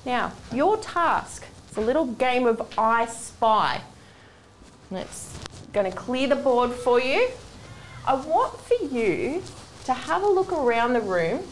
Now, your task is a little game of I Spy. It's going to clear the board for you. I want for you to have a look around the room,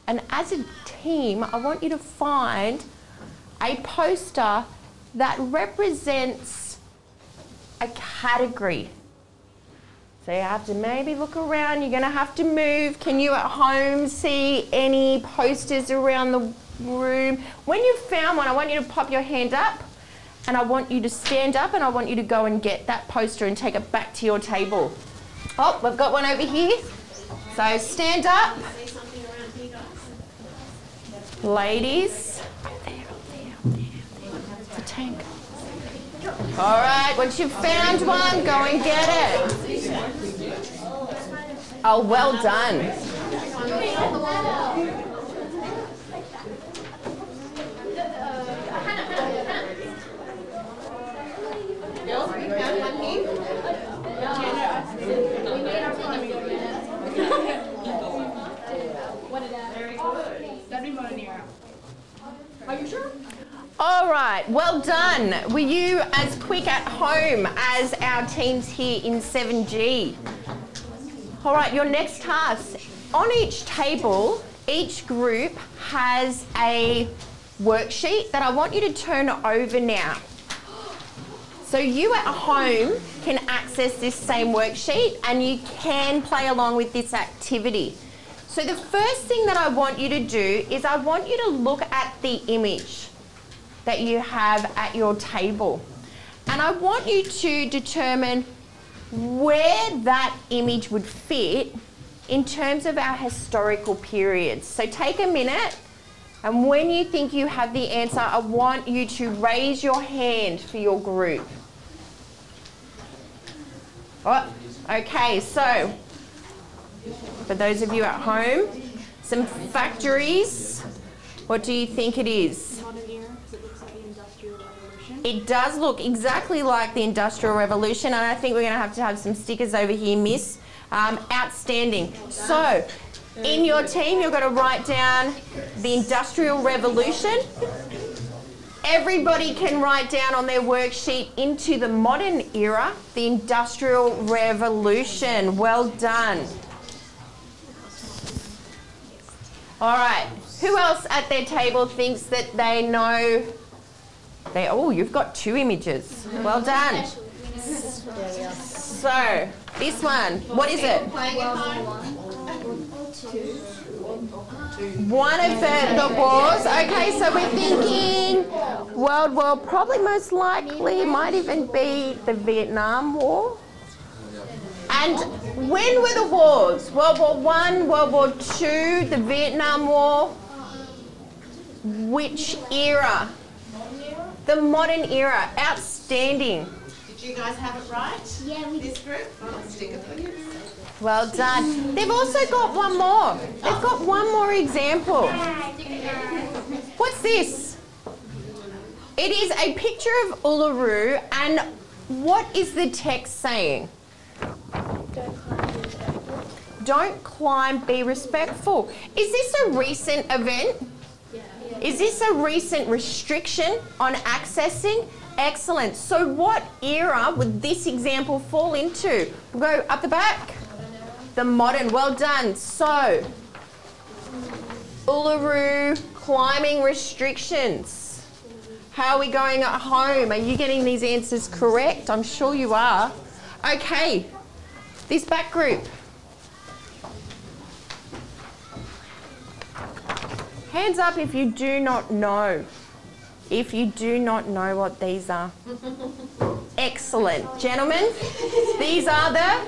and as a team, I want you to find a poster that represents a category. So you have to maybe look around, you're going to have to move. Can you at home see any posters around the room? When you've found one, I want you to pop your hand up, and I want you to stand up, and I want you to go and get that poster and take it back to your table. Oh, we've got one over here. So stand up. Ladies. Up there. It's a tank. All right, once you've found one, go and get it. Oh, well done. Are you sure? All right, well done. Were you as quick at home as our teams here in 7G? All right, your next task. On each table, each group has a worksheet that I want you to turn over now. So you at home can access this same worksheet and you can play along with this activity. So the first thing that I want you to do is I want you to look at the image that you have at your table. And I want you to determine where that image would fit in terms of our historical periods. So take a minute, and when you think you have the answer, I want you to raise your hand for your group. Oh, okay, so for those of you at home, some factories. What do you think it is? Modern era, because it looks like the Industrial Revolution. It does look exactly like the Industrial Revolution, and I think we're going to have some stickers over here, miss. Outstanding. So, in your team, you're going to write down the Industrial Revolution. Everybody can write down on their worksheet into the modern era, the Industrial Revolution. Well done. All right. Who else at their table thinks that they know? Oh, you've got two images. Well done. So, this one, what is it? One of the wars. Okay, so we're thinking World War, probably most likely, it might even be the Vietnam War. And when were the wars? World War I, World War II, the Vietnam War? Which era? The modern era. Outstanding. Did you guys have it right? Yeah, we This group? Oh, stick it for you. Well done. They've also got one more. They've got one more example. What's this? It is a picture of Uluru, and what is the text saying? Don't climb, be respectful. Is this a recent event? Is this a recent restriction on accessing? Excellent. So what era would this example fall into? We'll go up the back. The modern. Well done. So, Uluru climbing restrictions. How are we going at home? Are you getting these answers correct? I'm sure you are. Okay. This back group. Hands up if you do not know. If you do not know what these are. Excellent. Gentlemen, these are the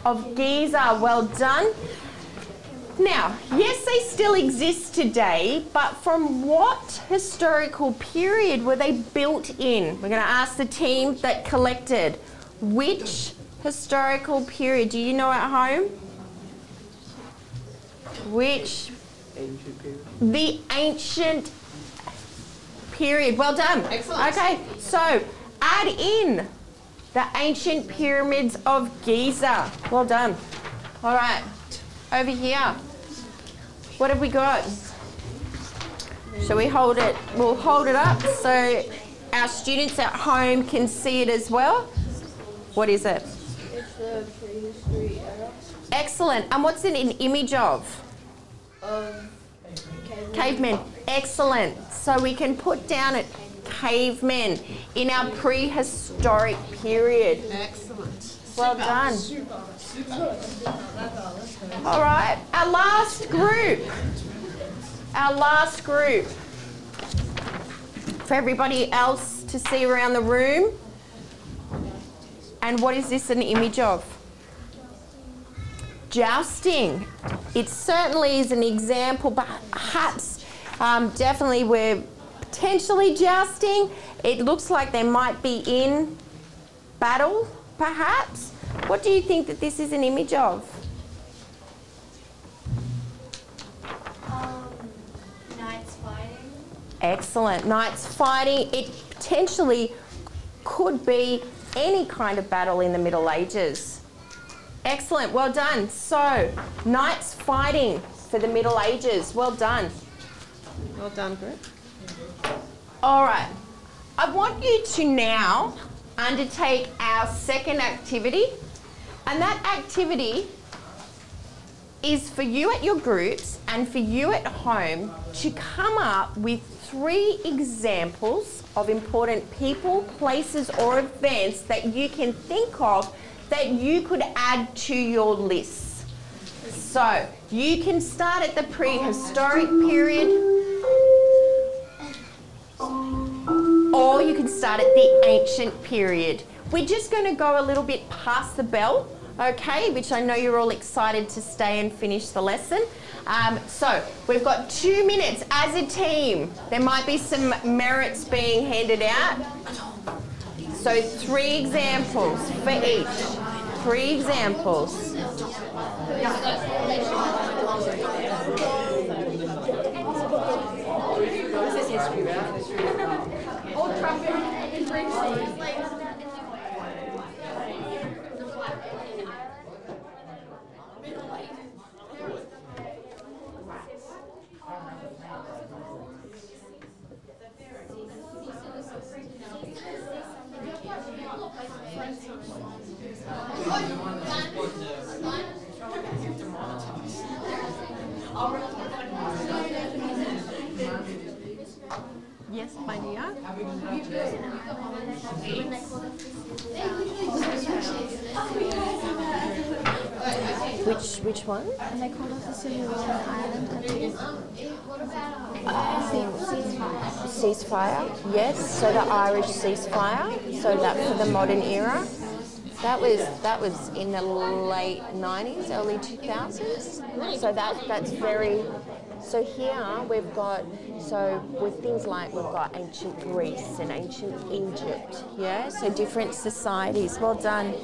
of Giza. Well done. Now, yes, they still exist today, but from what historical period were they built in? We're going to ask the team that collected. Which historical period? Do you know at home? Which? Ancient period. The ancient period. Well done. Excellent. Okay, so add in the ancient pyramids of Giza. Well done. All right. Over here. What have we got? Shall we hold it? We'll hold it up so our students at home can see it as well. What is it? It's the prehistory era. Excellent. And what's it an image of? Cavemen. Excellent. So we can put down it cavemen in our prehistoric period. Excellent. Well done. All right, our last group. Our last group. For everybody else to see around the room. And what is this an image of? Jousting. It certainly is an example, but perhaps, definitely we're potentially jousting. It looks like they might be in battle, perhaps. What do you think that this is an image of? Knights fighting. Excellent. Knights fighting. It potentially could be any kind of battle in the Middle Ages. Excellent. Well done. So, knights fighting for the Middle Ages. Well done. Well done, group. All right. I want you to now undertake our second activity. And that activity is for you at your groups and for you at home to come up with 3 examples of important people, places or events that you can think of that you could add to your list. So you can start at the prehistoric period or you can start at the ancient period. We're just going to go a little bit past the bell, okay, which I know you're all excited to stay and finish the lesson. So we've got 2 minutes as a team. There might be some merits being handed out. So 3 examples for each. 3 examples. Yes, my dear. Which one? And they called us a civil war in Ireland. Ceasefire, yes. So the Irish ceasefire. So that for the modern era. That was in the late 90s, early 2000s. So that's very. So here we've got, so with things like we've got ancient Greece and ancient Egypt, yeah? So different societies. Well done.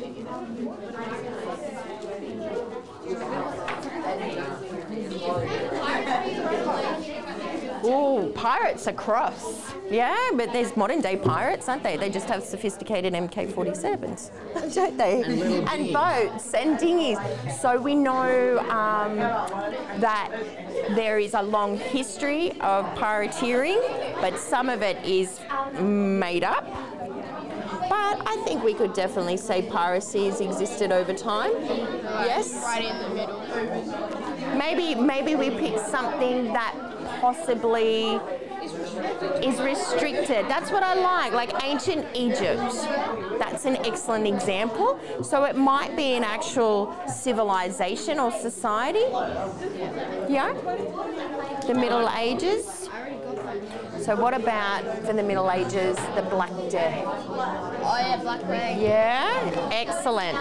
Ooh, pirates across. Yeah, but there's modern day pirates, aren't they? They just have sophisticated MK-47s, don't they? And boats and dinghies. So we know that there is a long history of pirateering, but some of it is made up. But I think we could definitely say piracy has existed over time. Yes? Right in the middle. Maybe we pick something that possibly is restricted. That's what I like ancient Egypt. That's an excellent example. So it might be an actual civilization or society. Yeah? The Middle Ages. So what about, for the Middle Ages, the Black Death? Oh yeah, Black Plague. Yeah? Excellent.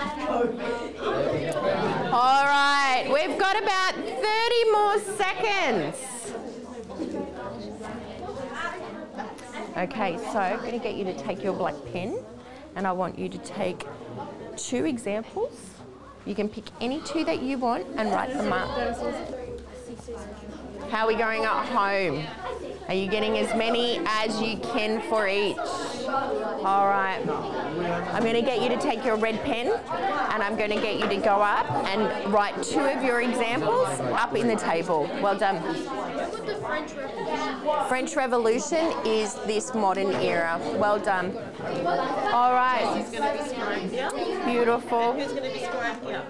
All right, we've got about 30 more seconds. Okay, so I'm going to get you to take your black pen and I want you to take 2 examples. You can pick any 2 that you want and write them up. How are we going at home? Are you getting as many as you can for each? All right. I'm going to get you to take your red pen and I'm going to get you to go up and write 2 of your examples up in the table. Well done. French Revolution is this modern era. Well done. All right. Who's going to be scoring here? Beautiful. Who's going to be scoring here?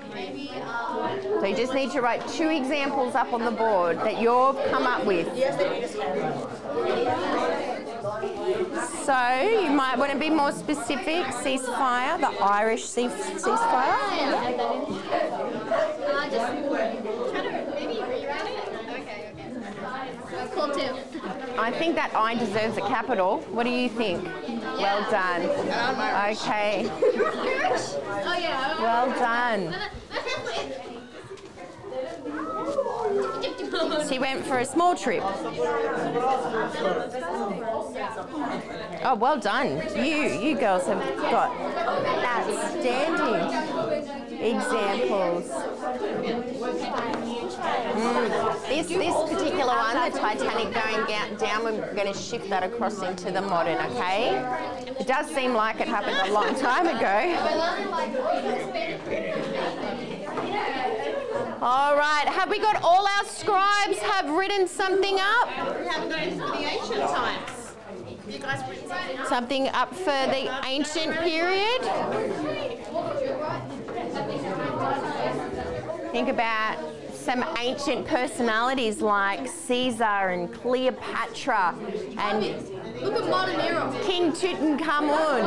So you just need to write 2 examples up on the board that you've come up with. So you might want to be more specific. Ceasefire, the Irish ceasefire. Maybe rewrite it? Okay. Cool too. I think that I deserves a capital. What do you think? Well done. Okay. Oh yeah. Well done. She went for a small trip. Oh, well done. You girls have got outstanding examples. This particular one, the Titanic going down, we're going to shift that across into the modern, okay? It does seem like it happened a long time ago. All right, have we got all our scribes have written something up? We haven't got anything for the ancient times. You guys written something up? Something up for the ancient period? Think about some ancient personalities like Caesar and Cleopatra and Look at modern era. King Tutankhamun.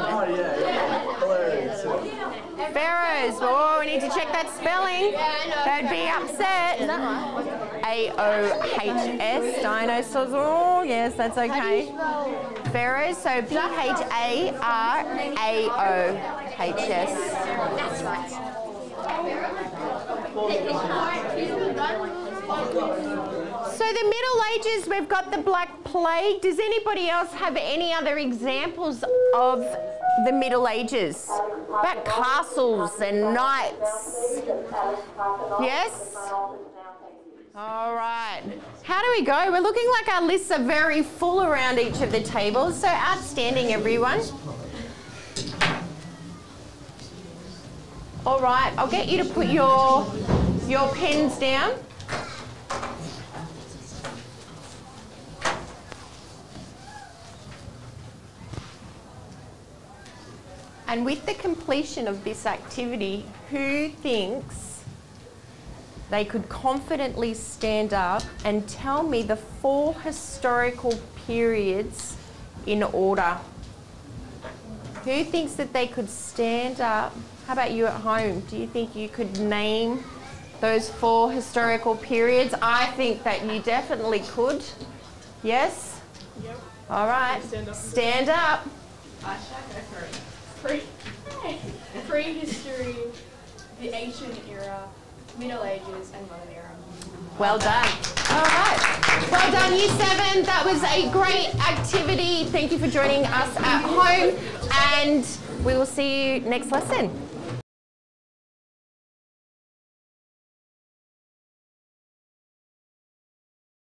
Pharaohs. Oh, we need to check that spelling. They'd be upset. A-O-H-S. Dinosaurs. Oh, yes, that's okay. Pharaohs. So P-H-A-R-A-O-H-S. That's right. So the Middle Ages, we've got the Black Plague. Does anybody else have any other examples of the Middle Ages? About castles and knights. Yes? All right. How do we go? We're looking like our lists are very full around each of the tables. So outstanding, everyone. All right, I'll get you to put your pens down. And with the completion of this activity, who thinks they could confidently stand up and tell me the 4 historical periods in order? Who thinks that they could stand up? How about you at home? Do you think you could name those 4 historical periods? I think that you definitely could. Yes? Yep. All right. Stand up. I shall go for it. Prehistory, the ancient era, Middle Ages, and modern era. Well done. All right. Well done, Year 7. That was a great activity. Thank you for joining us at home, and we will see you next lesson.